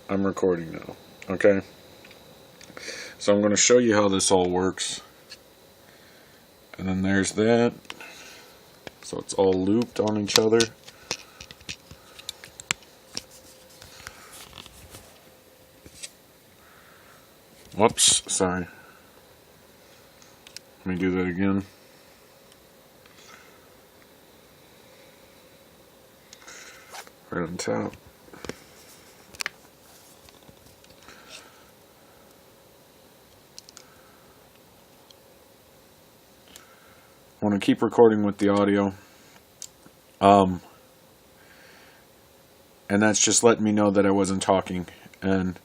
I'm recording now. Okay? So I'm going to show you how this all works. And then there's that. So it's all looped on each other. Whoops, sorry. Let me do that again. Right on top. I want to keep recording with the audio. And that's just letting me know that I wasn't talking. And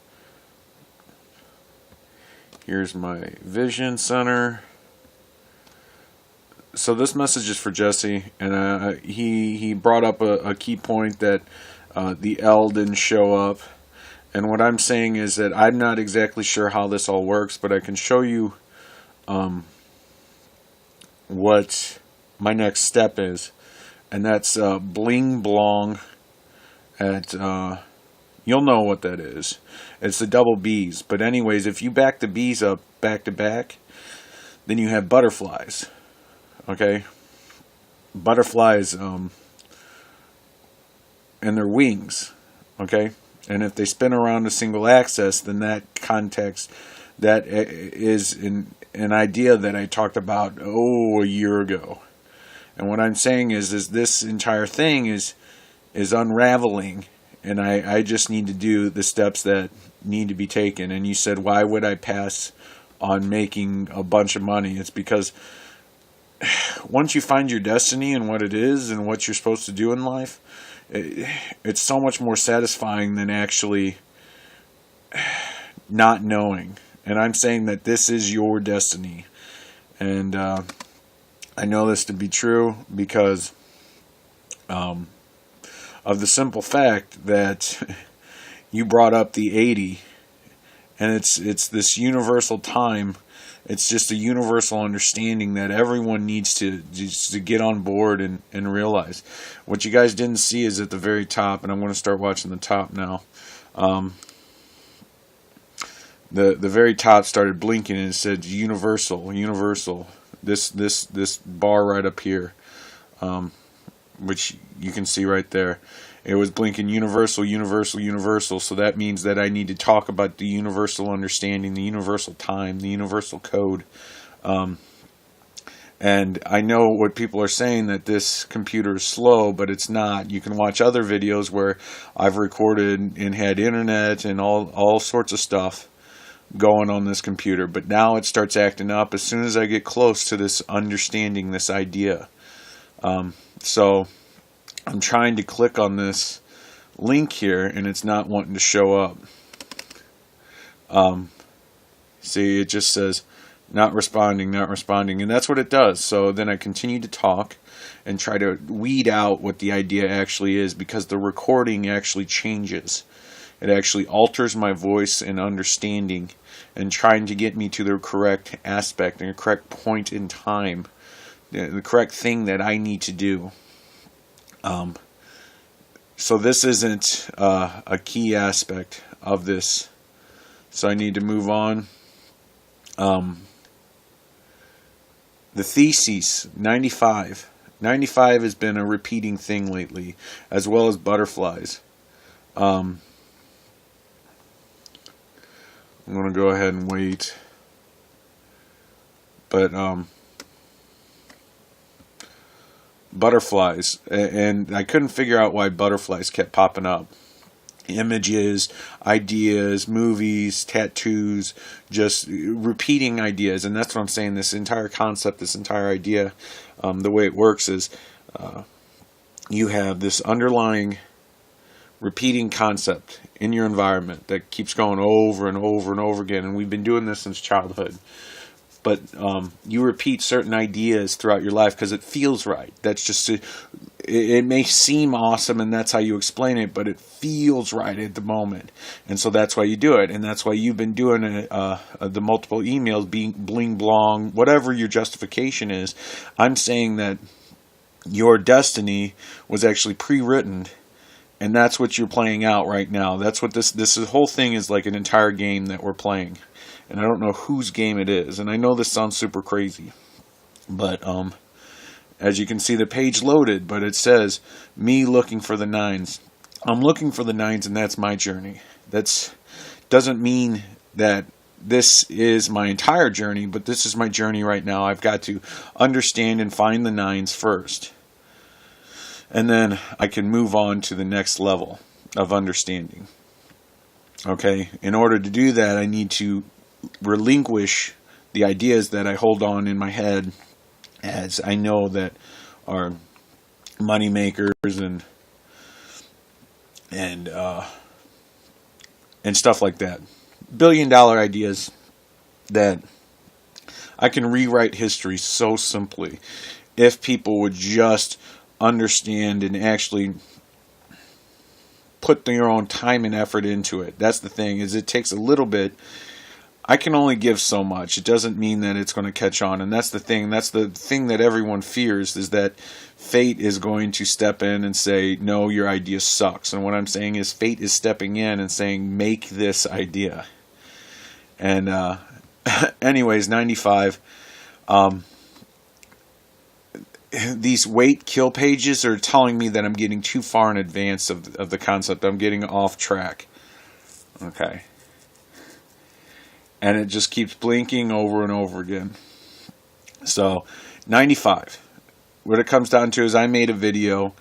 here's my vision center. So this message is for Jesse, and he brought up a key point that the L didn't show up. And what I'm saying is that I'm not exactly sure how this all works, but I can show you what my next step is, and that's bling blong at you'll know what that is. It's the double B's. But anyways, if you back the B's up back to back, then you have butterflies. Okay, butterflies and their wings. Okay, and if they spin around a single axis, then that context, that is an idea that I talked about a year ago. And what I'm saying is this entire thing is unraveling, and I just need to do the steps that need to be taken. And you said, why would I pass on making a bunch of money? It's because once you find your destiny and what it is and what you're supposed to do in life, it's so much more satisfying than actually not knowing. And I'm saying that this is your destiny. And I know this to be true because of the simple fact that you brought up the 80, and it's this universal time. It's just a universal understanding that everyone needs to get on board and realize. What you guys didn't see is at the very top, and I'm going to start watching the top now. The very top started blinking, and it said universal. This bar right up here, which you can see right there. It was blinking universal. So that means that I need to talk about the universal understanding, the universal time, the universal code. And I know what people are saying, that this computer is slow, but it's not. You can watch other videos where I've recorded and had internet and all sorts of stuff going on this computer. But now it starts acting up as soon as I get close to this understanding, this idea. So I'm trying to click on this link here, and it's not wanting to show up. See, it just says not responding, and that's what it does. So then I continue to talk and try to weed out what the idea actually is, because the recording actually changes. It actually alters my voice and understanding, and trying to get me to the correct aspect and the correct point in time, the correct thing that I need to do. So this isn't a key aspect of this. So I need to move on. The theses, 95. 95 has been a repeating thing lately, as well as butterflies. I'm going to go ahead and wait. But butterflies, and I couldn't figure out why butterflies kept popping up. Images, ideas, movies, tattoos, just repeating ideas. And that's what I'm saying. This entire concept, this entire idea, the way it works is you have this underlying repeating concept in your environment that keeps going over and over and over again. And we've been doing this since childhood. But you repeat certain ideas throughout your life because it feels right. That's just it may seem awesome, and that's how you explain it, but it feels right at the moment, and so that's why you do it. And that's why you've been doing the multiple emails, being bling blong, whatever your justification is. I'm saying that your destiny was actually pre-written And that's what you're playing out right now. That's what this whole thing is, like an entire game that we're playing. And I don't know whose game it is. And I know this sounds super crazy. But as you can see, the page loaded, but it says me looking for the nines. I'm looking for the nines, and that's my journey. That doesn't mean that this is my entire journey, but this is my journey right now. I've got to understand and find the nines first. And then I can move on to the next level of understanding. Okay? In order to do that, I need to relinquish the ideas that I hold on in my head, as I know that are money makers and stuff like that. $1-billion ideas that I can rewrite history so simply if people would just understand and actually put their own time and effort into it. That's the thing, is it takes a little bit. I can only give so much. It doesn't mean that it's going to catch on. And that's the thing. That's the thing that everyone fears, is that fate is going to step in and say, no, your idea sucks. And what I'm saying is fate is stepping in and saying, make this idea. And anyways, 95. These wait kill pages are telling me that I'm getting too far in advance of the concept. I'm getting off track. Okay. And it just keeps blinking over and over again. So, 95. What it comes down to is I made a video.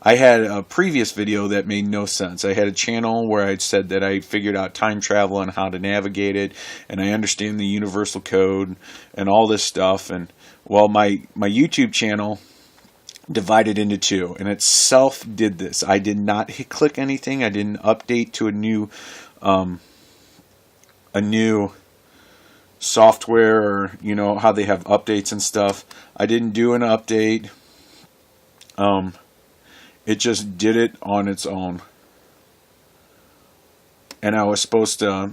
I had a previous video that made no sense. I had a channel where I said that I figured out time travel and how to navigate it, and I understand the universal code and all this stuff. And well, my YouTube channel divided into two, and it self did this. I did not click anything. I didn't update to a new software, or you know how they have updates and stuff. I didn't do an update. It just did it on its own, and I was supposed to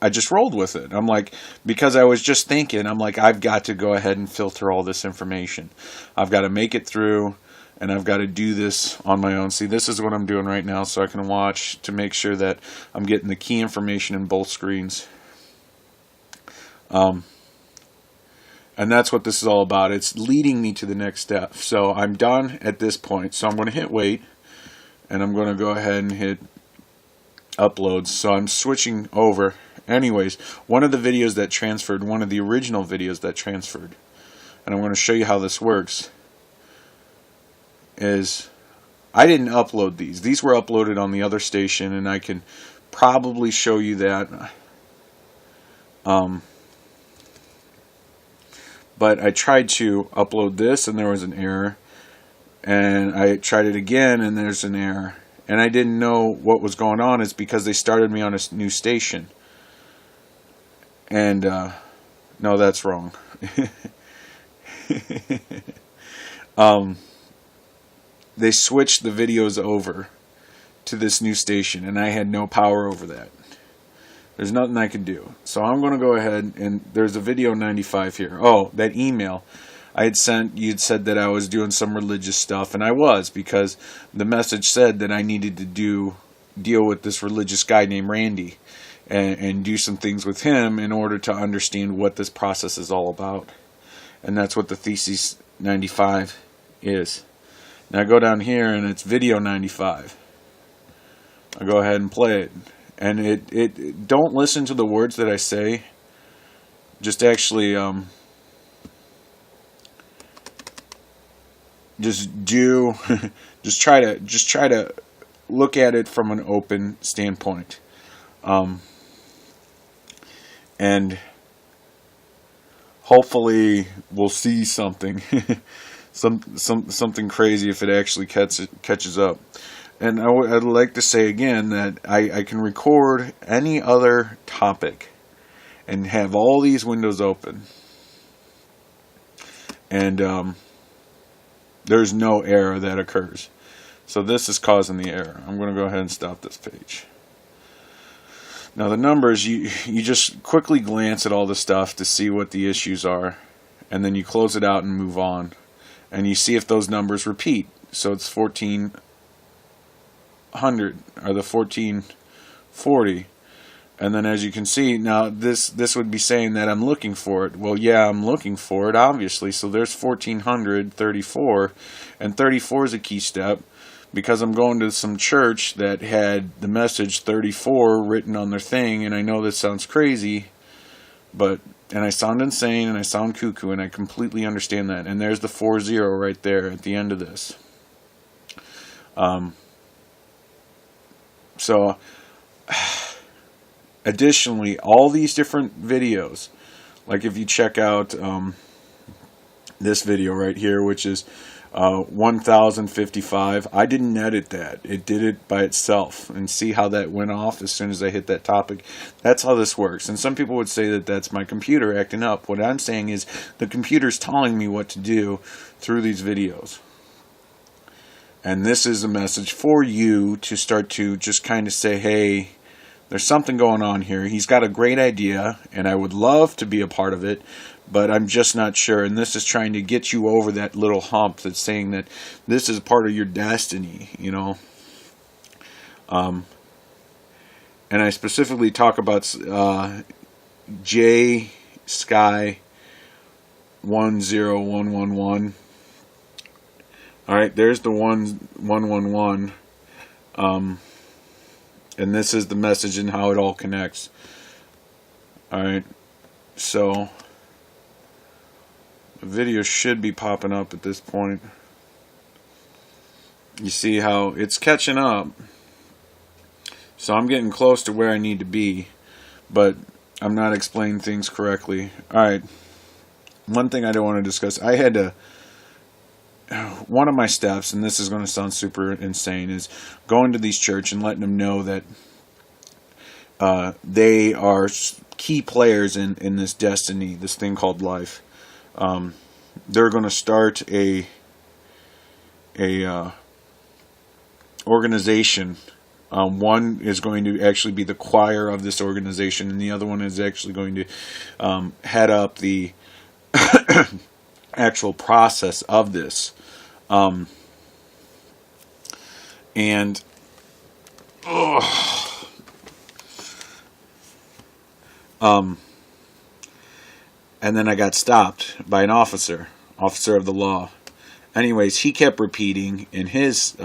I just rolled with it. I'm like, because I was just thinking, I'm like, I've got to go ahead and filter all this information. I've got to make it through, and I've got to do this on my own. See, this is what I'm doing right now, so I can watch to make sure that I'm getting the key information in both screens. And that's what this is all about. It's leading me to the next step. So I'm done at this point. So I'm going to hit wait, and I'm going to go ahead and hit upload. So I'm switching over. Anyways, one of the videos that transferred, one of the original videos that transferred, and I'm going to show you how this works, is I didn't upload these. These were uploaded on the other station, and I can probably show you that. But I tried to upload this, and there was an error. And I tried it again, and there's an error. And I didn't know what was going on. It's because they started me on a new station. And, no, that's wrong. They switched the videos over to this new station, and I had no power over that. There's nothing I can do. So I'm going to go ahead, and there's a video 95 here. Oh, that email I had sent, you'd said that I was doing some religious stuff, and I was, because the message said that I needed to deal with this religious guy named Randy and do some things with him in order to understand what this process is all about. And that's what the Thesis 95 is. Now I go down here, and it's video 95. I'll go ahead and play it. And it don't listen to the words that I say. Just actually just try to look at it from an open standpoint. And hopefully we'll see something something crazy if it actually catches up. And I'd like to say again that I can record any other topic and have all these windows open. And there's no error that occurs. So this is causing the error. I'm going to go ahead and stop this page. Now the numbers, you just quickly glance at all the stuff to see what the issues are. And then you close it out and move on. And you see if those numbers repeat. so it's 1400, or the 1440. And then as you can see, now this would be saying that I'm looking for it. Well, yeah, I'm looking for it, obviously. So there's 1434, and 34 is a key step, because I'm going to some church that had the message 34 written on their thing, and I know this sounds crazy, and I sound insane, and I sound cuckoo, and I completely understand that. And there's the 40 right there at the end of this. So... Additionally, all these different videos, like if you check out this video right here, which is 1055, I didn't edit that. It did it by itself. And see how that went off as soon as I hit that topic? That's how this works. And some people would say that that's my computer acting up. What I'm saying is the computer's telling me what to do through these videos. And this is a message for you to start to just kind of say, hey, there's something going on here. He's got a great idea, and I would love to be a part of it, but I'm just not sure. And this is trying to get you over that little hump that's saying that this is part of your destiny, you know. And I specifically talk about J Sky 10111. All right, there's the 111. And this is the message and how it all connects. Alright, so the video should be popping up at this point. You see how it's catching up. So I'm getting close to where I need to be, but I'm not explaining things correctly. Alright, one thing I don't want to discuss. I had to... One of my steps, and this is going to sound super insane, is going to these church and letting them know that they are key players in this destiny, this thing called life. They're going to start a organization. One is going to actually be the choir of this organization, and the other one is actually going to head up the actual process of this. And then I got stopped by an officer of the law. Anyways, he kept repeating in his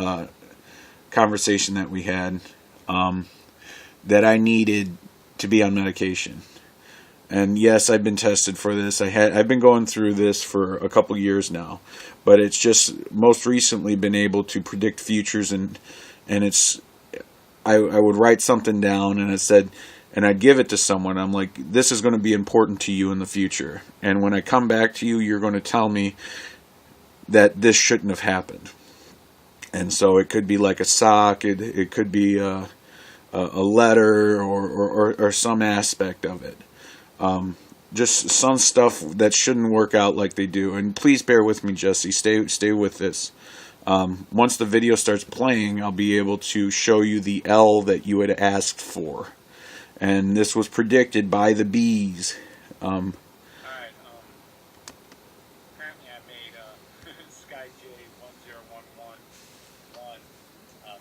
conversation that we had that I needed to be on medication. And yes, I've been tested for this. I've been going through this for a couple years now, but it's just most recently been able to predict futures, and it's I would write something down, and it said, and I'd give it to someone. I'm like, this is going to be important to you in the future, and when I come back to you, you're going to tell me that this shouldn't have happened. And so it could be like a sock, it could be a letter or some aspect of it. Just some stuff that shouldn't work out like they do. And please bear with me, Jesse. Stay with this. Once the video starts playing, I'll be able to show you the L that you had asked for. And this was predicted by the bees. Alright, apparently I made Sky J10111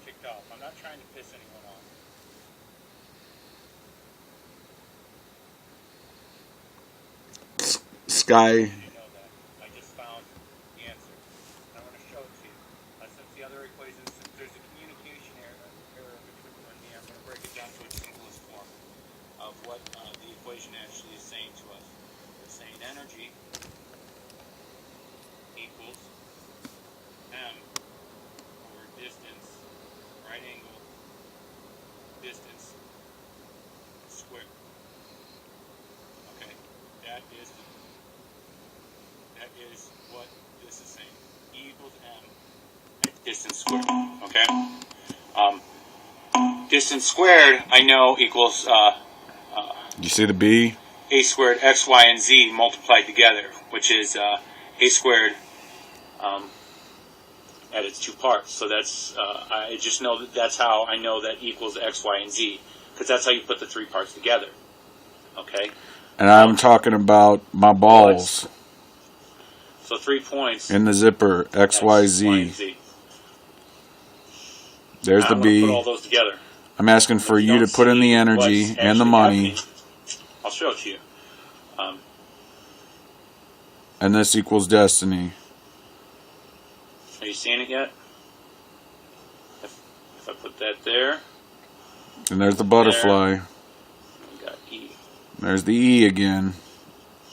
kicked off. I'm not trying to piss anyone off. Sky. You know that. I just found the answer. I want to show it to you. Since the other equations, since there's a communication error between you and me, I'm going to break it down to its simplest form of what the equation actually is saying to us. It's saying energy equals m over distance, right angle, distance squared. Okay, that is what this is saying. E equals m distance squared. Okay. Distance squared, I know, equals You see the B? a squared x, y, and z multiplied together, which is a squared at its two parts. So that's I just know that's how I know that equals x, y, and z, because that's how you put the three parts together. Okay. And I'm talking about my balls. So 3 points. in the zipper, X, Y, Z. There's Now the I'm gonna B. put all those together. I'm asking for you to put in the energy and the money. I'll show it to you. And this equals destiny. Are you seeing it yet? If I put that there. And there's the butterfly. We got E. There's the E again.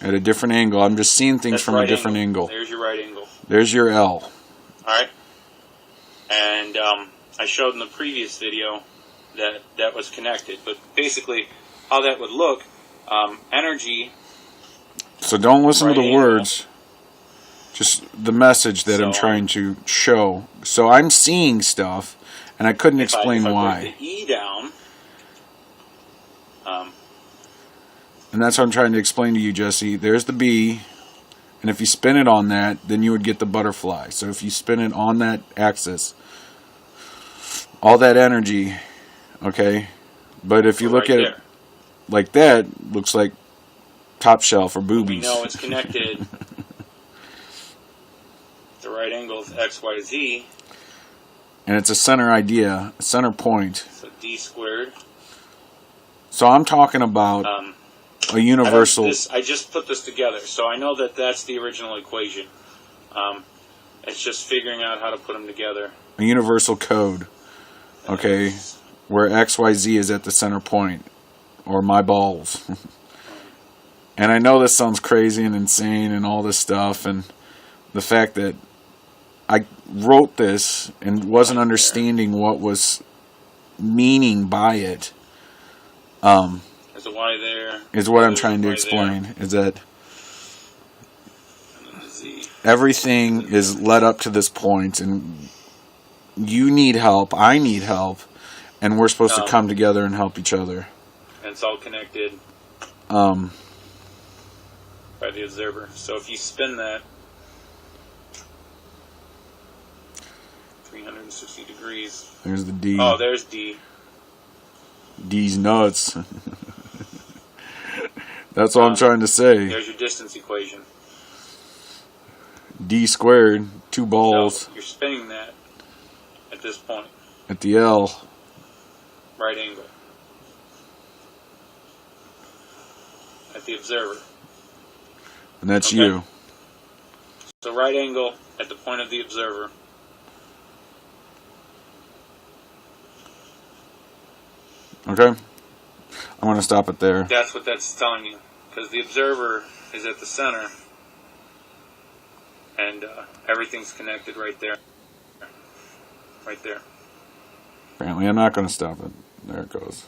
At a different angle. I'm just seeing things from a different angle. There's your right angle. There's your L. Alright. And I showed in the previous video that was connected. But basically, how that would look, energy. So don't listen to the angle. words. Just the message that I'm trying to show. So I'm seeing stuff, and I couldn't explain if I why. break the E down. And that's what I'm trying to explain to you, Jesse. There's the B, and if you spin it on that, then you would get the butterfly. So if you spin it on that axis, all that energy, okay? But if you look at it like that, looks like top shelf or boobies. We know it's connected. The right angle is X, Y, Z. And it's a center idea, a center point. So D squared. So I'm talking about a universal. I just put this together, so I know that that's the original equation. It's just figuring out how to put them together. A universal code, okay, where X, Y, Z is at the center point, or my balls. And I know this sounds crazy and insane and all this stuff, and the fact that I wrote this and wasn't understanding what was meaning by it. There's a Y there. Is what I'm trying to explain. Is that everything is led up to this point, and you need help, I need help, and we're supposed to come together and help each other. And it's all connected by the observer. So if you spin that 360 degrees. There's the D. Oh, there's D. D's nuts. That's all I'm trying to say. There's your distance equation. D squared, 2 balls. So you're spinning that at this point. At the L. Right angle. At the observer. And that's you. So right angle at the point of the observer. Okay? I'm going to stop it there. That's what that's telling you. Because the observer is at the center. And everything's connected right there. Right there. Apparently I'm not going to stop it. There it goes.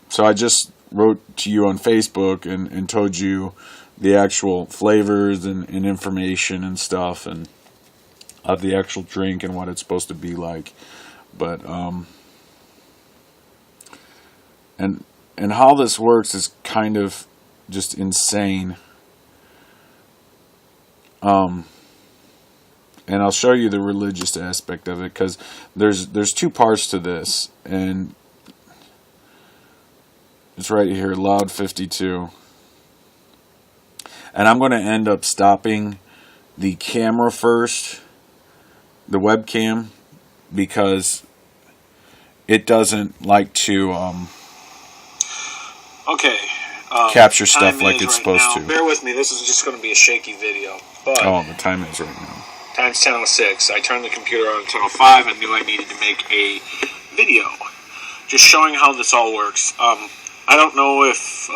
So I just wrote to you on Facebook and told you the actual flavors and information and stuff and of the actual drink and what it's supposed to be like. But and how this works is kind of just insane. And I'll show you the religious aspect of it, because there's 2 parts to this, and it's right here, Loud 52. And I'm going to end up stopping the camera first, the webcam, because it doesn't like to capture stuff like it's supposed to. Bear with me, this is just going to be a shaky video. But oh, the time is right now. Time's 10:06. I turned the computer on at 10:05 and knew I needed to make a video. Just showing how this all works. I don't know if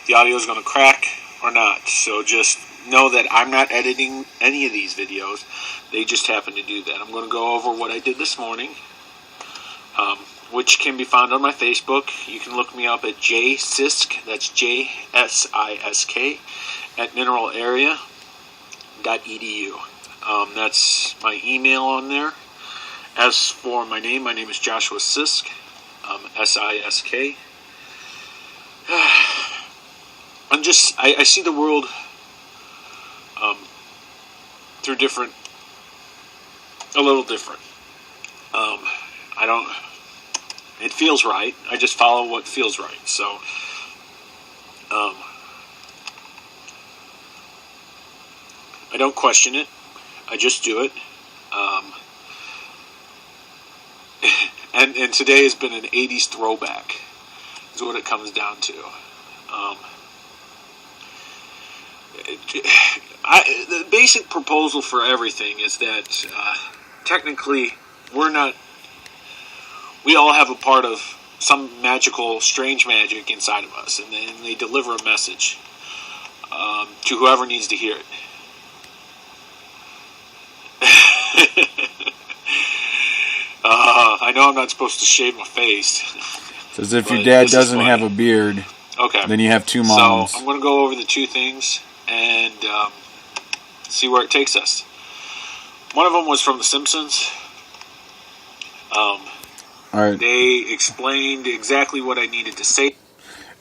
the audio is going to crack or not. So just know that I'm not editing any of these videos. They just happen to do that. I'm going to go over what I did this morning, which can be found on my Facebook. You can look me up at jsisk, that's JSISK, at mineralarea.edu. That's my email on there. As for my name is Joshua Sisk, S-I-S-K. I see the world through a little different. It feels right. I just follow what feels right. So, I don't question it. I just do it. And today has been an 80s throwback, is what it comes down to. The basic proposal for everything is that technically we all have a part of some magical, strange magic inside of us, and they deliver a message to whoever needs to hear it. I know I'm not supposed to shave my face. It's as if your dad doesn't have a beard. Okay. Then you have two moms. So I'm going to go over the two things and see where it takes us. One of them was from The Simpsons. All right. They explained exactly what I needed to say.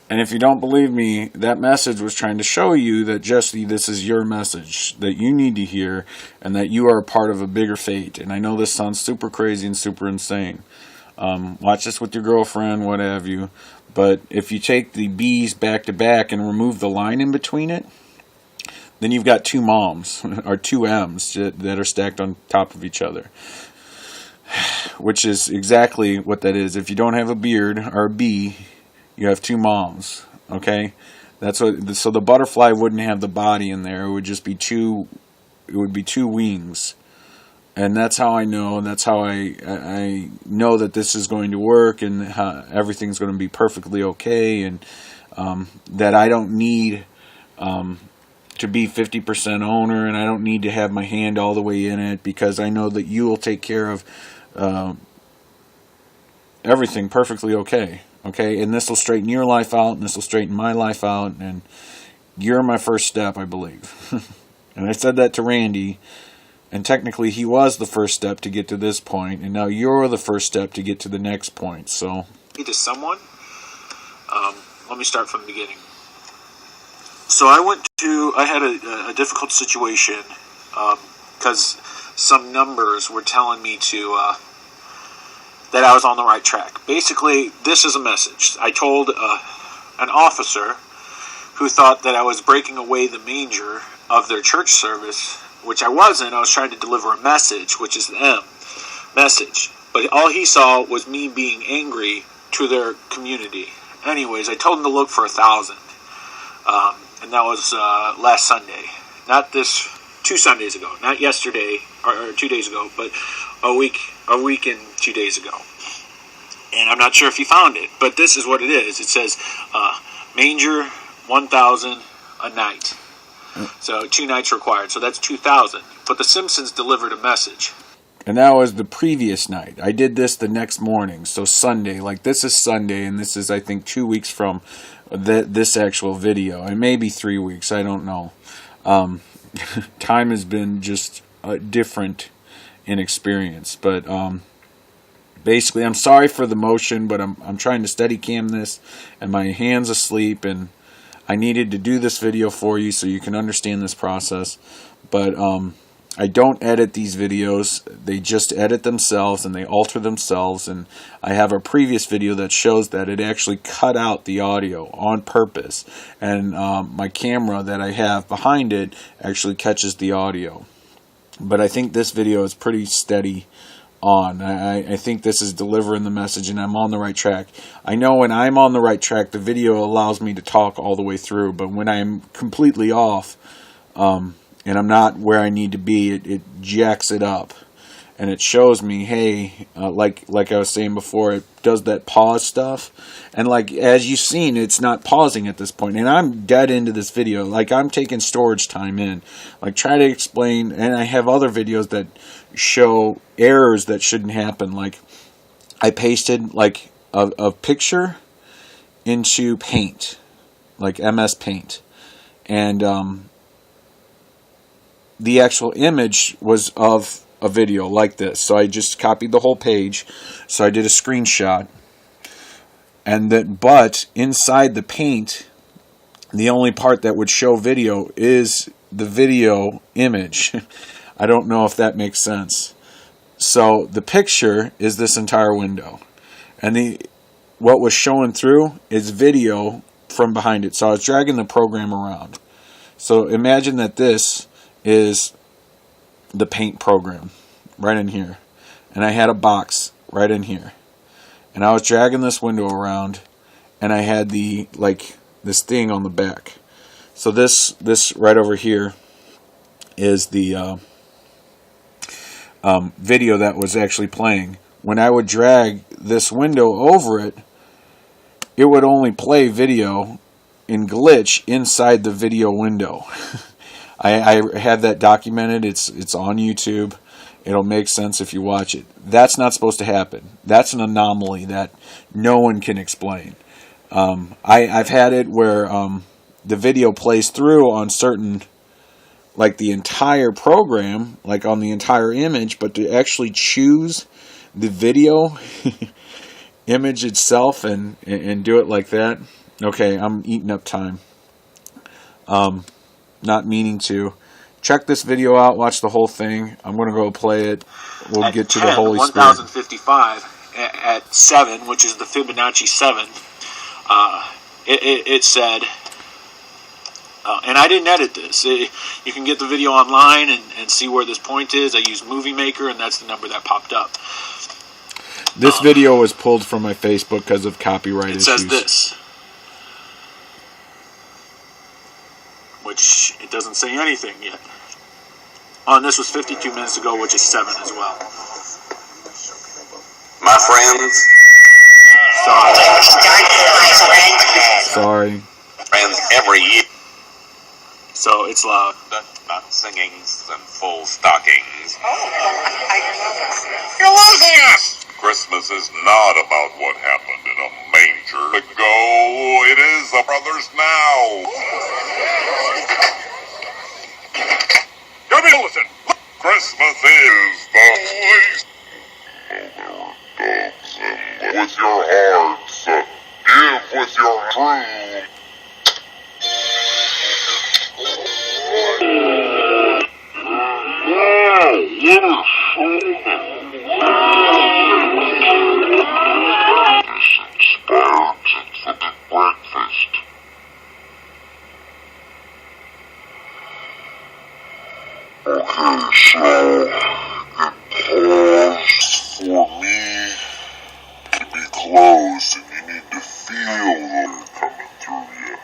And if you don't believe me, that message was trying to show you that, Jesse, this is your message that you need to hear and that you are a part of a bigger fate. And I know this sounds super crazy and super insane. Watch this with your girlfriend, what have you. But if you take the B's back to back and remove the line in between it, then you've got two moms, or two M's that are stacked on top of each other. Which is exactly what that is. If you don't have a beard or a B, you have two moms, okay? That's what. So the butterfly wouldn't have the body in there. It would just be two. It would be two wings, and that's how I know. And that's how I know that this is going to work, and how everything's going to be perfectly okay, and that I don't need to be 50% owner, and I don't need to have my hand all the way in it, because I know that you will take care of everything perfectly okay. Okay, and this will straighten your life out, and this will straighten my life out, and you're my first step, I believe. And I said that to Randy, and technically he was the first step to get to this point, and now you're the first step to get to the next point, so... To someone, let me start from the beginning. So I had a difficult situation, because some numbers were telling me that I was on the right track. Basically, this is a message. I told an officer who thought that I was breaking away the manger of their church service, which I wasn't. I was trying to deliver a message, which is the M, message. But all he saw was me being angry to their community. Anyways, I told him to look for 1,000. And that was last Sunday. Not this, 2 Sundays ago. Not yesterday, or 2 days ago, but a week and 2 days ago. And I'm not sure if you found it, but this is what it is. It says, manger, 1,000 a night. So 2 nights required, so that's 2,000. But the Simpsons delivered a message. And that was the previous night. I did this the next morning, so Sunday. Like, this is Sunday, and this is, I think, 2 weeks from this actual video. It may be 3 weeks, I don't know. Time has been just different in experience. But basically, I'm sorry for the motion, but I'm trying to steady cam this, and my hand's asleep, and I needed to do this video for you so you can understand this process. But I don't edit these videos. They just edit themselves and they alter themselves. And I have a previous video that shows that it actually cut out the audio on purpose. And my camera that I have behind it actually catches the audio. But I think this video is pretty steady on. I think this is delivering the message and I'm on the right track. I know when I'm on the right track, the video allows me to talk all the way through. But when I'm completely off, and I'm not where I need to be, it jacks it up. And it shows me, hey, like I was saying before, it does that pause stuff. And like, as you've seen, it's not pausing at this point. And I'm dead into this video. Like, I'm taking storage time in. Like, try to explain, and I have other videos that show errors that shouldn't happen. Like, I pasted, like, a picture into Paint. Like, MS Paint. And, the actual image was of a video like this. So I just copied the whole page. So I did a screenshot. And then, but inside the Paint, the only part that would show video is the video image. I don't know if that makes sense. So the picture is this entire window. and what was showing through is video from behind it. So I was dragging the program around. So imagine that this is the paint program right in here, and I had a box right in here, and I was dragging this window around, and I had this thing on the back. So this right over here is the video that was actually playing. When I would drag this window over it, it would only play video and glitch inside the video window. I have that documented. It's on YouTube. It'll make sense if you watch it. That's not supposed to happen. That's an anomaly that no one can explain. I've had it where the video plays through on certain, like the entire program, like on the entire image, but to actually choose the video image itself and do it like that. Okay, I'm eating up time. Not meaning to. Check this video out. Watch the whole thing. I'm going to go play it. We'll get to the Holy Spirit. 1055 at 7, which is the Fibonacci 7. It said, and I didn't edit this. You can get the video online and see where this point is. I used Movie Maker, and that's the number that popped up. This video was pulled from my Facebook because of copyright issues. It says this, which it doesn't say anything yet. Oh, and this was 52 minutes ago, which is 7 as well. My friends. Sorry. Friends every year. So it's loud. Not singings and full stockings. You're losing us! Christmas is not about what happened in a manger ago. It is the brothers now. Give me a listen. Christmas is the place. With your hearts, give with your true. Breakfast. Okay, so it paused for me to be closed, and you need to feel them coming through you.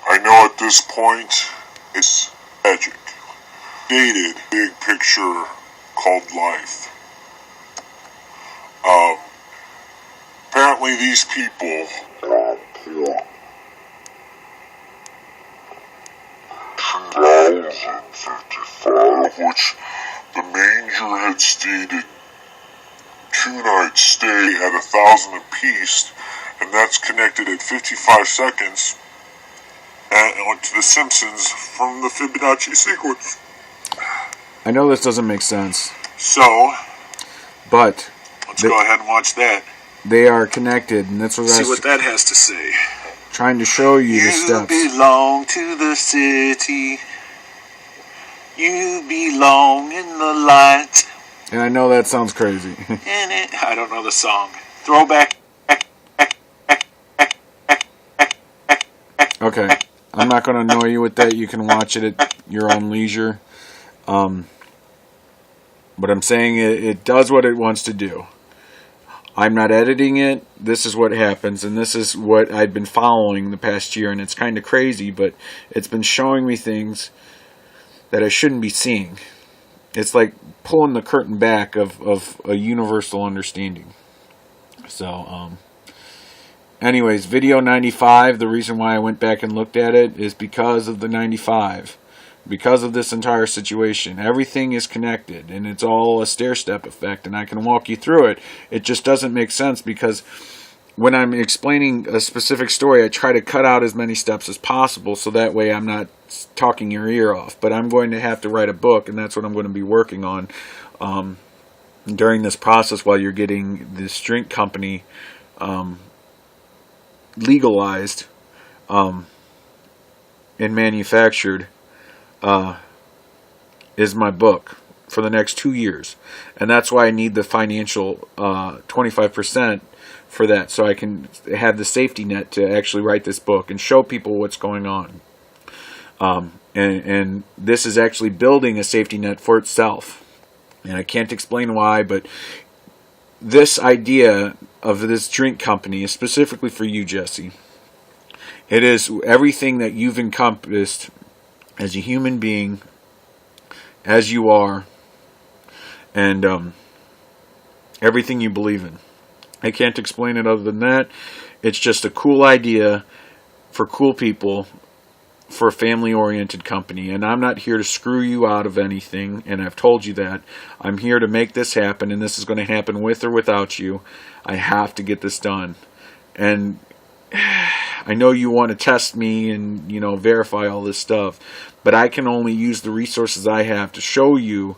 I know at this point it's tragic. Dated big picture called life. Apparently these people are poor. 2055, which the manger had stated 2-night stay at 1,000 apiece, and that's connected at 55 seconds and to the Simpsons from the Fibonacci sequence. I know this doesn't make sense, So but let's go ahead and watch that. they are connected, and that's what I See was what that has to say. trying to show you the You steps. belong to the city. You belong in the light. And I know that sounds crazy. In it. I don't know the song. Throwback. Okay, I'm not going to annoy you with that. You can watch it at your own leisure. But I'm saying it does what it wants to do. I'm not editing it. This is what happens, and this is what I've been following the past year, and it's kind of crazy, but it's been showing me things that I shouldn't be seeing. It's like pulling the curtain back of a universal understanding. So, anyways, video 95, the reason why I went back and looked at it is because of the 95. Because of this entire situation. Everything is connected, and it's all a stair-step effect, and I can walk you through it. It just doesn't make sense, because when I'm explaining a specific story, I try to cut out as many steps as possible, so that way I'm not talking your ear off. But I'm going to have to write a book, and that's what I'm going to be working on during this process while you're getting this drink company legalized and manufactured. Is my book. for the next 2 years. And that's why I need the financial 25% for that, so I can have the safety net to actually write this book and show people what's going on. And this is actually building a safety net for itself. And I can't explain why, but this idea of this drink company is specifically for you, Jesse. It is everything that you've encompassed as a human being, as you are, and everything you believe in. I can't explain it other than that. It's just a cool idea for cool people, for a family-oriented company. And I'm not here to screw you out of anything, and I've told you that. I'm here to make this happen, and this is going to happen with or without you. I have to get this done. And I know you want to test me and, verify all this stuff, but I can only use the resources I have to show you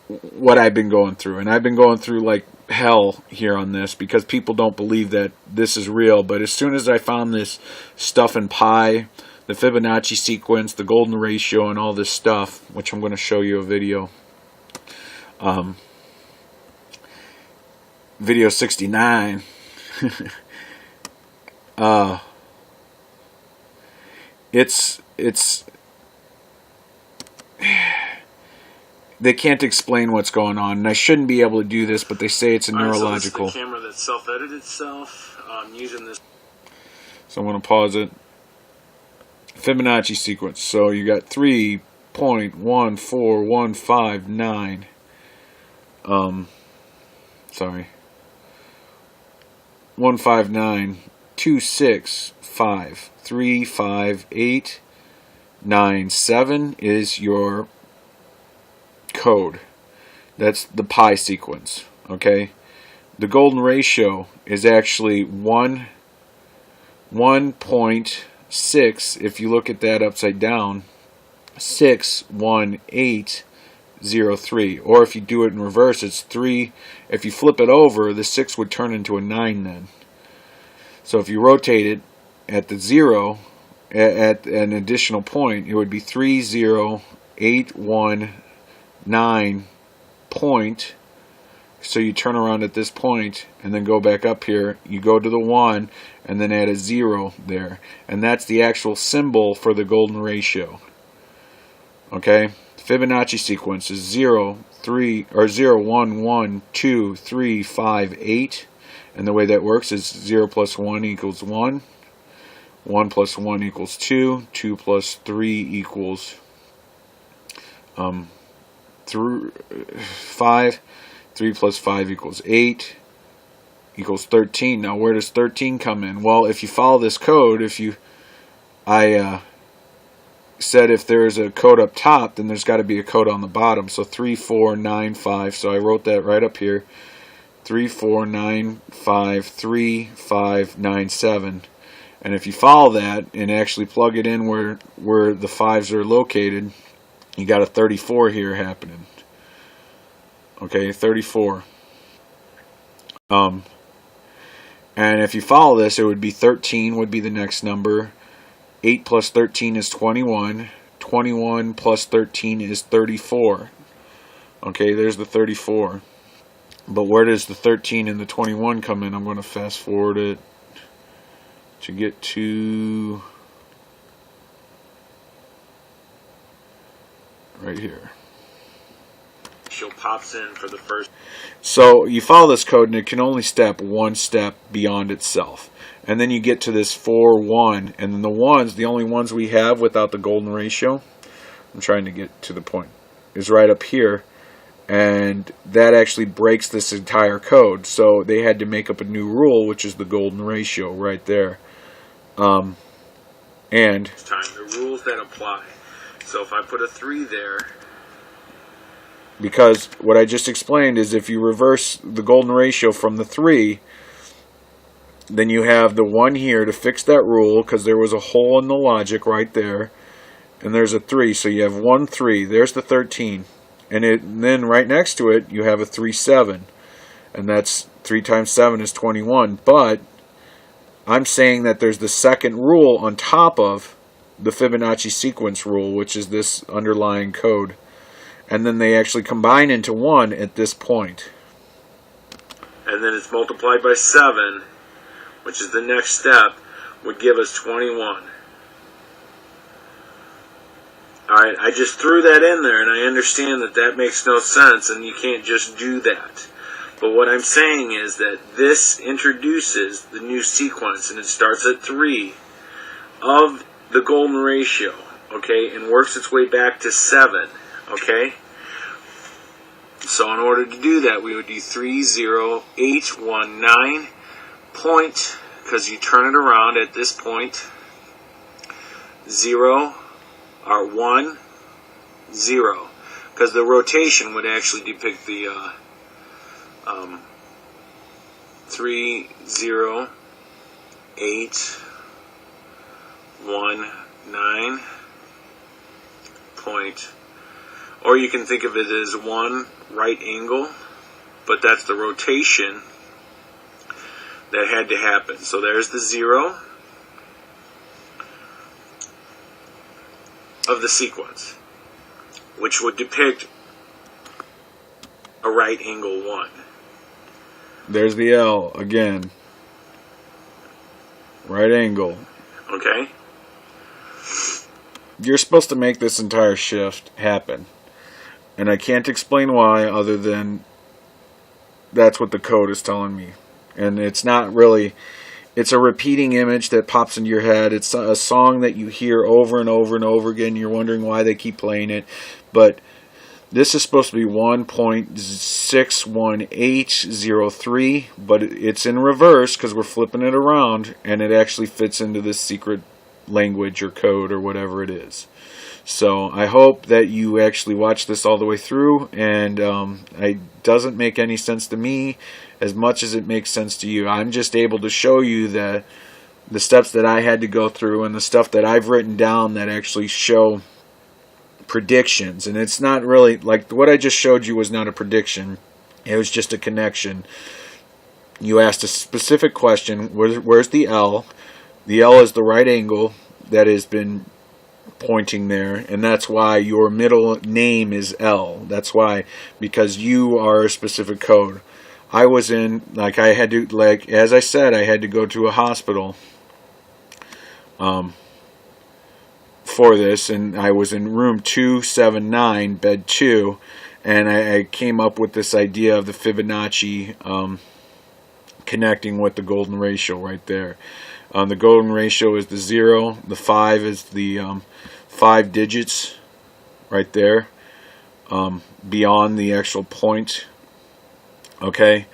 what I've been going through. And I've been going through like hell here on this because people don't believe that this is real. But as soon as I found this stuff in pi, the Fibonacci sequence, the golden ratio, and all this stuff, which I'm going to show you a video, video 69, it's they can't explain what's going on, and I shouldn't be able to do this, but they say it's a neurological. So this is the camera that self-edited itself. I'm using this. So I'm going to pause it. Fibonacci sequence. So you got 3.14159. Sorry. 15926535897 is your code. That's the pi sequence. Okay, the golden ratio is actually 1.6. If you look at that upside down, 61803. Or if you do it in reverse, it's 3. If you flip it over, the 6 would turn into a 9 then. So if you rotate it at the 0 at an additional point, it would be 30819 point. So you turn around at this point and then go back up here. You go to the 1 and then add a 0 there, and that's the actual symbol for the golden ratio. Okay, Fibonacci sequence is 0, 3, or 0, 1, 1, 2, 3, 5, 8, and the way that works is 0 plus 1 equals 1, 1 plus 1 equals 2, 2 plus 3 equals 5, 3 plus 5 equals 8, equals 13. Now where does 13 come in? Well, if you follow this code, I said if there's a code up top, then there's got to be a code on the bottom. So 3495, so I wrote that right up here, 34953597. And if you follow that and actually plug it in where the 5s are located, you got a 34 here happening. Okay, 34. And if you follow this, it would be 13 would be the next number. 8 plus 13 is 21. 21 plus 13 is 34. Okay, there's the 34. But where does the 13 and the 21 come in? I'm going to fast forward it to get to right here. Pops in for the first. So you follow this code, and it can only step one step beyond itself. And then you get to this 4, 1, and then the ones, the only ones we have without the golden ratio, I'm trying to get to the point, is right up here. And that actually breaks this entire code. So they had to make up a new rule, which is the golden ratio right there. And the rules that apply. So if I put a 3 there, because what I just explained is if you reverse the golden ratio from the 3, then you have the 1 here to fix that rule, because there was a hole in the logic right there, and there's a 3, so you have 1, 3, there's the 13, and then right next to it you have a 3, 7, and that's 3 times 7 is 21, but I'm saying that there's the second rule on top of the Fibonacci sequence rule, which is this underlying code. and then they actually combine into 1 at this point. And then it's multiplied by 7, which is the next step, would give us 21. Alright, I just threw that in there, and I understand that that makes no sense, and you can't just do that. But what I'm saying is that this introduces the new sequence, and it starts at 3 of the golden ratio, okay, and works its way back to 7, okay? So in order to do that, we would do 30819 point, because you turn it around at this point, 0 or 1 0, because the rotation would actually depict the 30819 point. Or you can think of it as 1 right angle, but that's the rotation that had to happen. So there's the 0 of the sequence, which would depict a right angle 1. There's the L again. Right angle. Okay? You're supposed to make this entire shift happen. And I can't explain why, other than that's what the code is telling me. And it's not really, it's a repeating image that pops into your head. It's a song that you hear over and over and over again. You're wondering why they keep playing it. But this is supposed to be 1.61803, but it's in reverse because we're flipping it around, and it actually fits into this secret language or code or whatever it is. So I hope that you actually watch this all the way through, and it doesn't make any sense to me as much as it makes sense to you. I'm just able to show you the steps that I had to go through and the stuff that I've written down that actually show predictions. And it's not really, like what I just showed you was not a prediction. It was just a connection. You asked a specific question, where's the L? The L is the right angle that has been pointing there, and that's why your middle name is L. That's why, because you are a specific code. I was in, like, I had to, like, as I said, I had to go to a hospital for this, and I was in room 279, bed 2, and I came up with this idea of the Fibonacci connecting with the golden ratio right there. The golden ratio is the 0, the 5 is the 5 digits right there, beyond the actual point. Okay,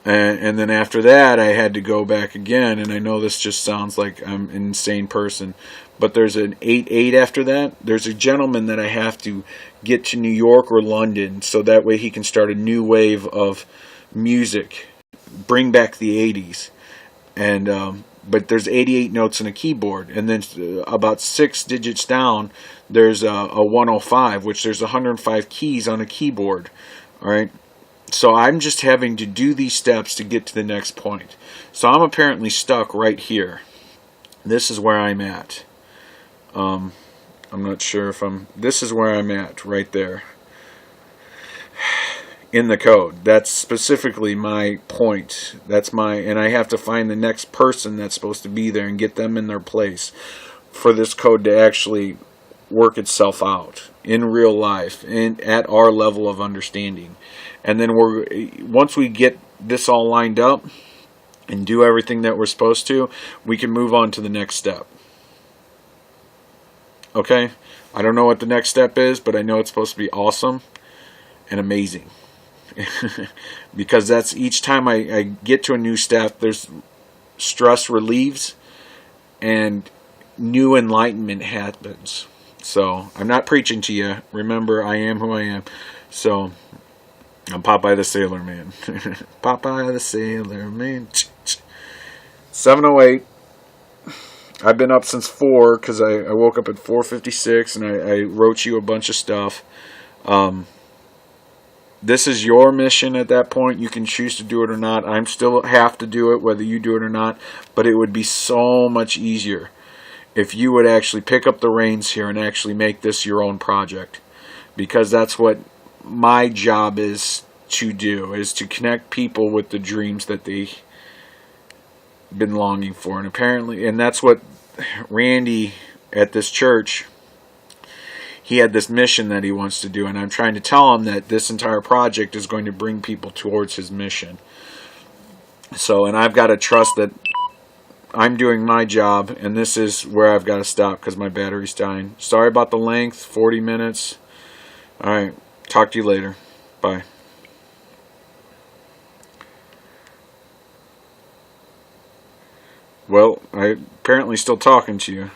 and then after that I had to go back again, and I know this just sounds like I'm an insane person, but there's an 88 after that. There's a gentleman that I have to get to New York or London, so that way he can start a new wave of music, bring back the 80s, and but there's 88 notes in a keyboard, and then about 6 digits down there's a 105, which there's 105 keys on a keyboard. All right, so I'm just having to do these steps to get to the next point. So I'm apparently stuck right here. This is where I'm at. I'm not sure if this is where I'm at right there in the code. That's specifically my point. That's and I have to find the next person that's supposed to be there and get them in their place for this code to actually work itself out in real life and at our level of understanding. And then once we get this all lined up and do everything that we're supposed to, we can move on to the next step. Okay? I don't know what the next step is, but I know it's supposed to be awesome and amazing. Because that's each time I get to a new step, there's stress relieves and new enlightenment happens. So I'm not preaching to you. Remember, I am who I am. So I'm Popeye the Sailor Man. Popeye the Sailor Man. 7:08. I've been up since 4 because I woke up at 4:56 and I wrote you a bunch of stuff. This is your mission at that point. You can choose to do it or not. I'm still have to do it whether you do it or not. But it would be so much easier if you would actually pick up the reins here and actually make this your own project. Because that's what my job is to do, is to connect people with the dreams that they've been longing for. And apparently, and that's what Randy at this church, he had this mission that he wants to do, and I'm trying to tell him that this entire project is going to bring people towards his mission. So, and I've got to trust that I'm doing my job, and this is where I've got to stop because my battery's dying. Sorry about the length, 40 minutes. Alright, talk to you later. Bye. Well, I'm apparently still talking to you.